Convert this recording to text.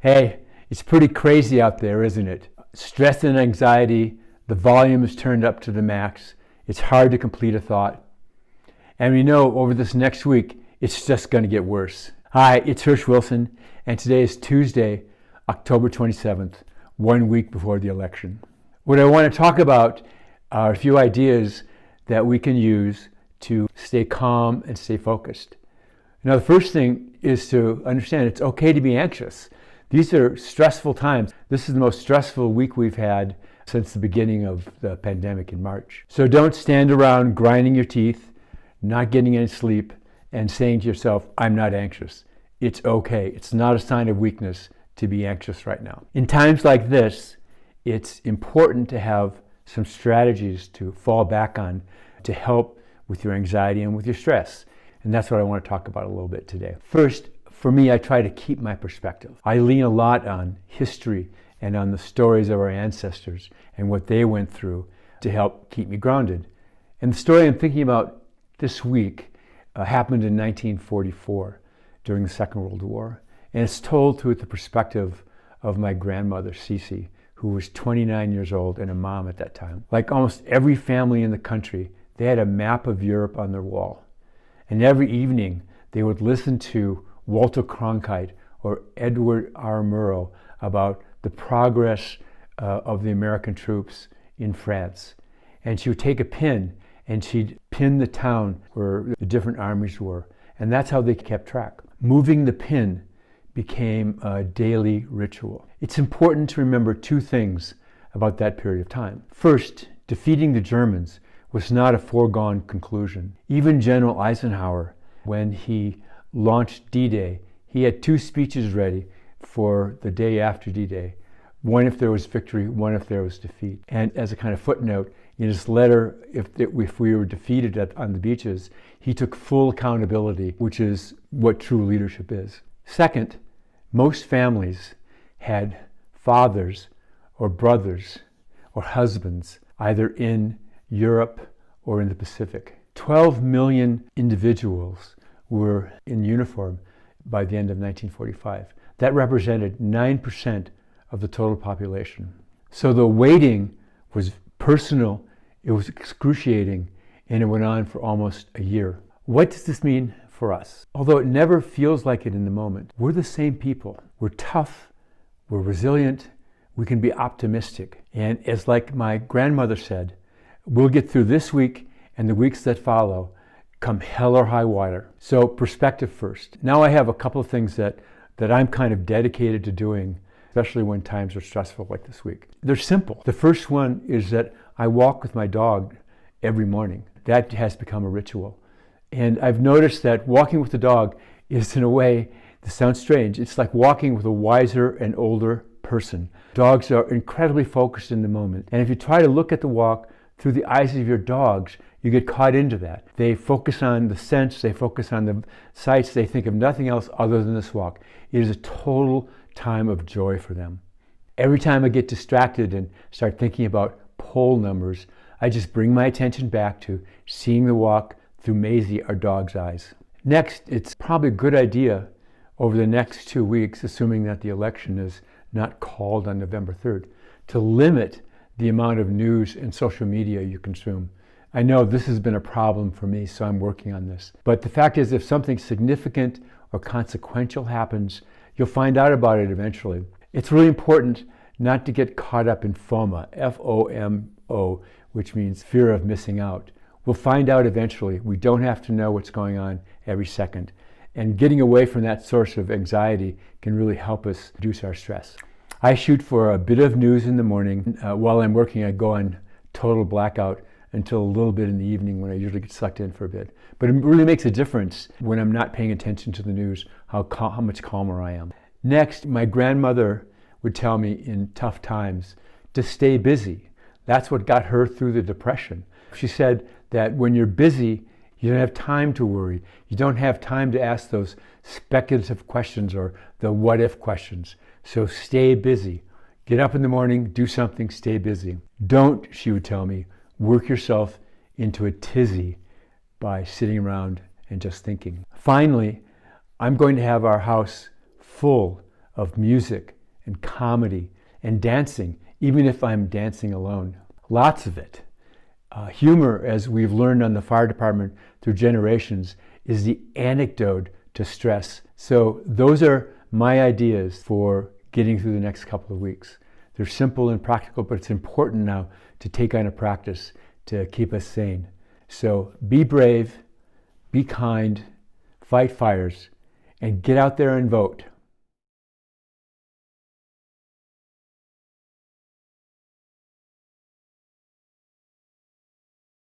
Hey, it's pretty crazy out there, isn't it? Stress and anxiety, the volume is turned up to the max. It's hard to complete a thought. And we know over this next week, it's just going to get worse. Hi, it's Hirsch Wilson, and today is Tuesday, October 27th, 1 week before the election. What I want to talk about are a few ideas that we can use to stay calm and stay focused. Now, the first thing is to understand it's okay to be anxious. These are stressful times. This is the most stressful week we've had since the beginning of the pandemic in March. So don't stand around grinding your teeth, not getting any sleep, and saying to yourself, I'm not anxious. It's okay. It's not a sign of weakness to be anxious right now. In times like this, it's important to have some strategies to fall back on to help with your anxiety and with your stress. And that's what I want to talk about a little bit today. First, for me, I try to keep my perspective. I lean a lot on history and on the stories of our ancestors and what they went through to help keep me grounded. And the story I'm thinking about this week happened in 1944 during the Second World War. And it's told through the perspective of my grandmother, Cece, who was 29 years old and a mom at that time. Like almost every family in the country, they had a map of Europe on their wall. And every evening, they would listen to Walter Cronkite or Edward R. Murrow about the progress of the American troops in France. And she would take a pin and she'd pin the town where the different armies were. And that's how they kept track. Moving the pin became a daily ritual. It's important to remember two things about that period of time. First, defeating the Germans was not a foregone conclusion. Even General Eisenhower, when he launched D-Day, he had two speeches ready for the day after D-Day. One if there was victory, one if there was defeat. And as a kind of footnote, in his letter, if we were defeated on the beaches, he took full accountability, which is what true leadership is. Second, most families had fathers or brothers or husbands either in Europe or in the Pacific. 12 million individuals were in uniform by the end of 1945. That represented 9% of the total population. So the waiting was personal, it was excruciating, and it went on for almost a year. What does this mean for us? Although it never feels like it in the moment, we're the same people. We're tough, we're resilient, we can be optimistic. And as like my grandmother said, we'll get through this week and the weeks that follow, come hell or high water. So perspective first. Now I have a couple of things that I'm kind of dedicated to doing, especially when times are stressful like this week. They're simple. The first one is that I walk with my dog every morning. That has become a ritual. And I've noticed that walking with the dog is, in a way, this sounds strange, it's like walking with a wiser and older person. Dogs are incredibly focused in the moment. And if you try to look at the walk through the eyes of your dogs, you get caught into that. They focus on the scents, they focus on the sights, they think of nothing else other than this walk. It is a total time of joy for them. Every time I get distracted and start thinking about poll numbers, I just bring my attention back to seeing the walk through Maisie, our dog's eyes. Next, it's probably a good idea over the next 2 weeks, assuming that the election is not called on November 3rd, to limit the amount of news and social media you consume. I know this has been a problem for me, so I'm working on this. But the fact is, if something significant or consequential happens, you'll find out about it eventually. It's really important not to get caught up in FOMO, F-O-M-O, which means fear of missing out. We'll find out eventually. We don't have to know what's going on every second. And getting away from that source of anxiety can really help us reduce our stress. I shoot for a bit of news in the morning. While I'm working, I go on total blackout until a little bit in the evening when I usually get sucked in for a bit. But it really makes a difference when I'm not paying attention to the news, how much calmer I am. Next, my grandmother would tell me in tough times to stay busy. That's what got her through the Depression. She said that when you're busy, you don't have time to worry. You don't have time to ask those speculative questions or the what if questions. So stay busy. Get up in the morning, do something, stay busy. Don't, she would tell me, work yourself into a tizzy by sitting around and just thinking. Finally, I'm going to have our house full of music and comedy and dancing, even if I'm dancing alone. Lots of it. Humor, as we've learned on the fire department through generations, is the antidote to stress. So those are my ideas for getting through the next couple of weeks. They're simple and practical, but it's important now to take on a practice to keep us sane. So be brave, be kind, fight fires, and get out there and vote.